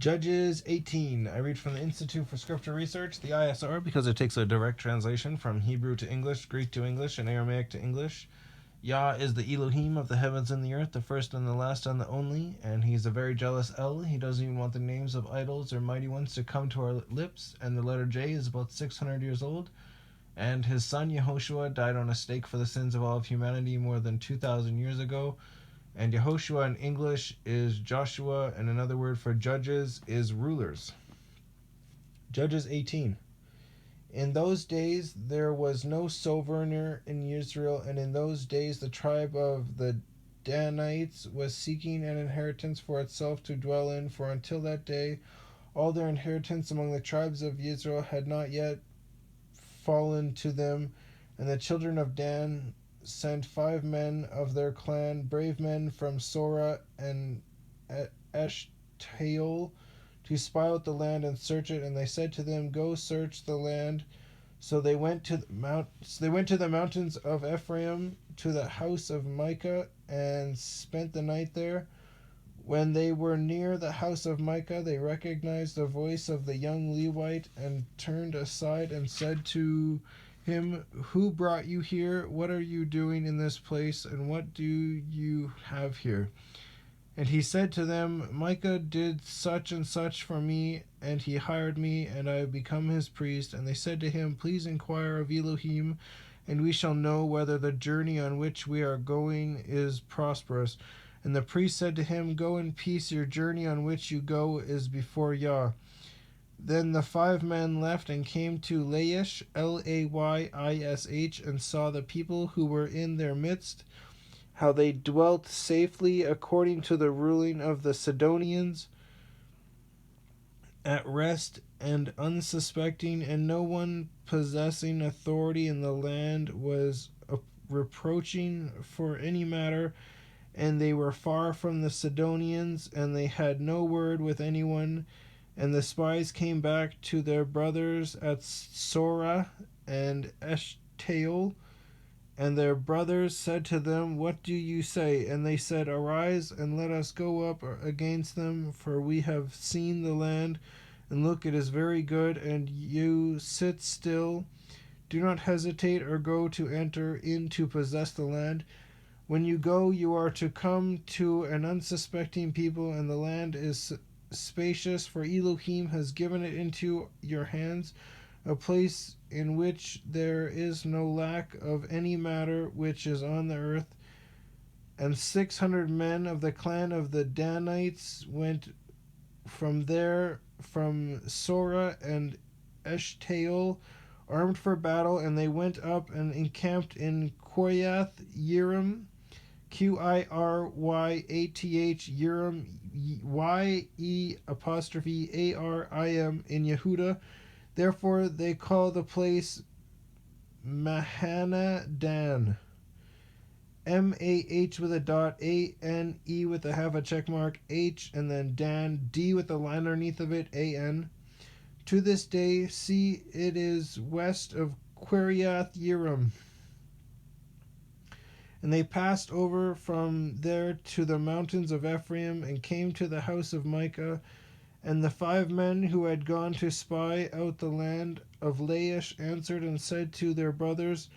Judges 18. I read from the Institute for Scripture Research, the ISR, because it takes a direct translation from Hebrew to English, Greek to English, and Aramaic to English. Yah is the Elohim of the heavens and the earth, the first and the last and the only, and he's a very jealous El. He doesn't even want the names of idols or mighty ones to come to our lips, and the letter J is about 600 years old. And his son Yehoshua died on a stake for the sins of all of humanity more than 2,000 years ago. And Yehoshua in English is Joshua, and another word for judges is rulers. Judges 18. In those days there was no sojourner in Israel, and in those days the tribe of the Danites was seeking an inheritance for itself to dwell in, for until that day all their inheritance among the tribes of Israel had not yet fallen to them. And the children of Dan sent 5 men of their clan, brave men from Sora and Eshtaol, to spy out the land and search it. And they said to them, "Go search the land." So they went to the mountains of Ephraim, to the house of Micah, and spent the night there. When they were near the house of Micah, they recognized the voice of the young Levite and turned aside and said to him, "Who brought you here? What are you doing in this place? And what do you have here?" And he said to them, "Micah did such and such for me, and he hired me, and I have become his priest." And they said to him, "Please inquire of Elohim, and we shall know whether the journey on which we are going is prosperous." And the priest said to him, "Go in peace, your journey on which you go is before Yah." Then the 5 men left and came to Laish, Layyish, and saw the people who were in their midst, how they dwelt safely according to the ruling of the Sidonians, at rest and unsuspecting, and no one possessing authority in the land was reproaching for any matter. And they were far from the Sidonians, and they had no word with anyone. And the spies came back to their brothers at Sora and Eshtaol, and their brothers said to them, "What do you say?" And they said, "Arise, and let us go up against them, for we have seen the land, and look, it is very good, and you sit still. Do not hesitate or go to enter in to possess the land. When you go, you are to come to an unsuspecting people, and the land is spacious, for Elohim has given it into your hands, a place in which there is no lack of any matter which is on the earth." And 600 men of the clan of the Danites went from there, from Sora and Eshtaol, armed for battle, and they went up and encamped in Kiriath Yearim, Qiryath Yearim, Ye'arim, in Yehuda. Therefore they call the place Mahanadan. Mah with a dot, Ane with a half a check mark, H, and then Dan, D with a line underneath of it, An. To this day, see, it is west of Kiriath Yearim. And they passed over from there to the mountains of Ephraim, and came to the house of Micah. And the 5 men who had gone to spy out the land of Laish answered and said to their brothers,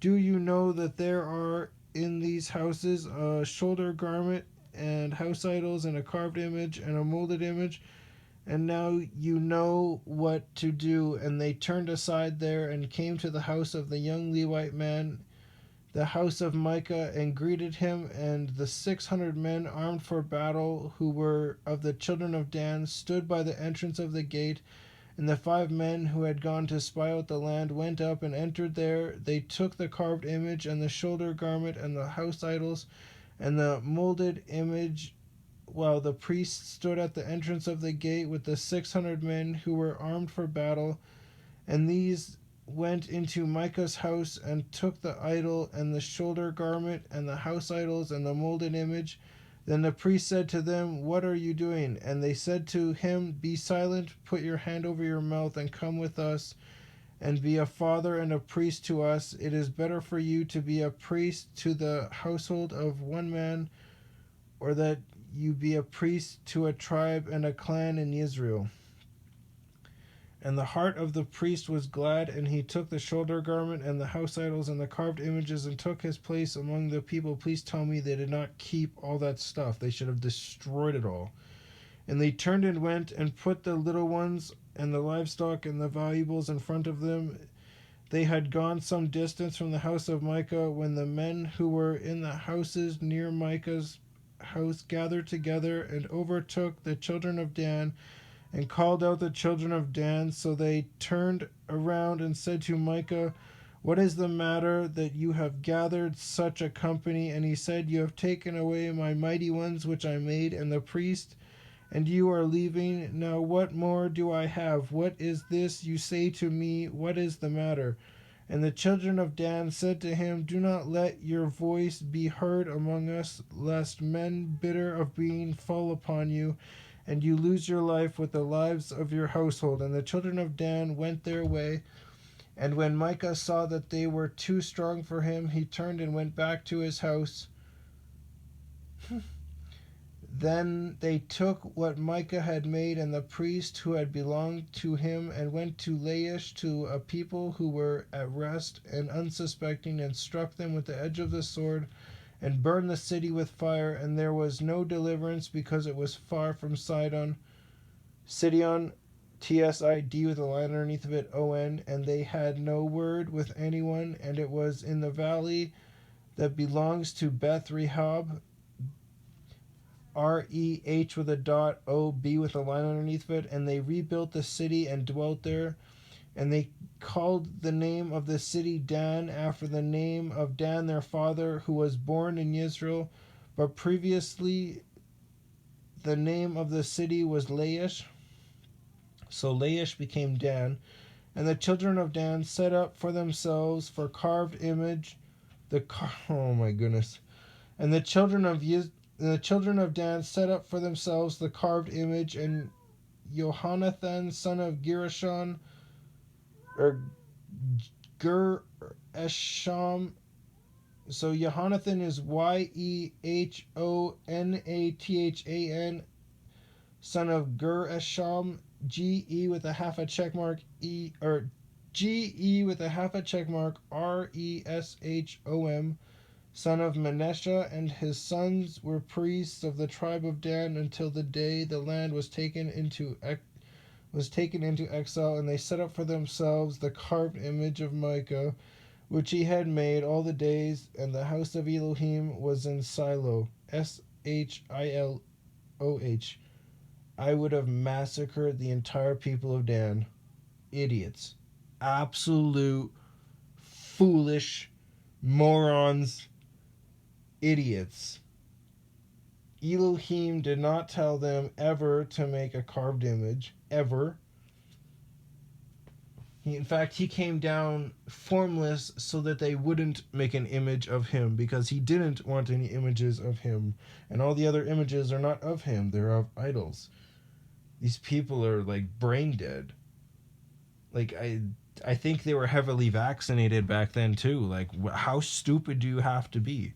"Do you know that there are in these houses a shoulder garment, and house idols, and a carved image, and a molded image? And now you know what to do." And they turned aside there, and came to the house of the young Levite man, the house of Micah, and greeted him. And the 600 men armed for battle, who were of the children of Dan, stood by the entrance of the gate. And the 5 men who had gone to spy out the land went up and entered there. They took the carved image, and the shoulder garment, and the house idols, and the molded image, while the priests stood at the entrance of the gate with the 600 men who were armed for battle. And these went into Micah's house, and took the idol, and the shoulder garment, and the house idols, and the molded image. Then the priest said to them, "What are you doing?" And they said to him, "Be silent, put your hand over your mouth, and come with us, and be a father and a priest to us. It is better for you to be a priest to the household of one man, or that you be a priest to a tribe and a clan in Israel. And the heart of the priest was glad, and he took the shoulder garment and the house idols and the carved images and took his place among the people. Please tell me they did not keep all that stuff. They should have destroyed it all. And they turned and went and put the little ones and the livestock and the valuables in front of them. They had gone some distance from the house of Micah when the men who were in the houses near Micah's house gathered together and overtook the children of Dan and called out the children of Dan. So they turned around and said to Micah, "What is the matter that you have gathered such a company?" And he said, "You have taken away my mighty ones which I made, and the priest, and you are leaving. Now what more do I have? What is this you say to me? What is the matter?" And the children of Dan said to him, "Do not let your voice be heard among us, lest men bitter of being fall upon you, and you lose your life with the lives of your household." And the children of Dan went their way. And when Micah saw that they were too strong for him, he turned and went back to his house. Then they took what Micah had made and the priest who had belonged to him and went to Laish to a people who were at rest and unsuspecting, and struck them with the edge of the sword and burned the city with fire. And there was no deliverance because it was far from Sidon. Sidon, Tsid with a line underneath of it, On, and they had no word with anyone, and it was in the valley that belongs to Beth Rehob, Reh with a dot, Ob with a line underneath of it, and they rebuilt the city and dwelt there. And they called the name of the city Dan, after the name of Dan their father, who was born in Israel. But previously the name of the city was Laish. So Laish became Dan. And the children of Dan set up for themselves for carved image oh my goodness. And the children of Dan set up for themselves the carved image, and Yohanathan, son of Gershon, or Gershom. So Yohanathan is Yehonathan, son of Gershom, Ge with a half a check mark Ge with a half a check mark Reshom, son of Manasseh, and his sons were priests of the tribe of Dan until the day the land was taken into exile. And they set up for themselves the carved image of Micah, which he had made all the days, and the house of Elohim was in Shiloh, Shiloh. I would have massacred the entire people of Dan. Idiots. Absolute foolish morons. Idiots. Elohim did not tell them ever to make a carved image. Ever. In fact, he came down formless so that they wouldn't make an image of him, because he didn't want any images of him. And all the other images are not of him, they're of idols. These people are like brain dead. Like, I think they were heavily vaccinated back then too. Like, how stupid do you have to be?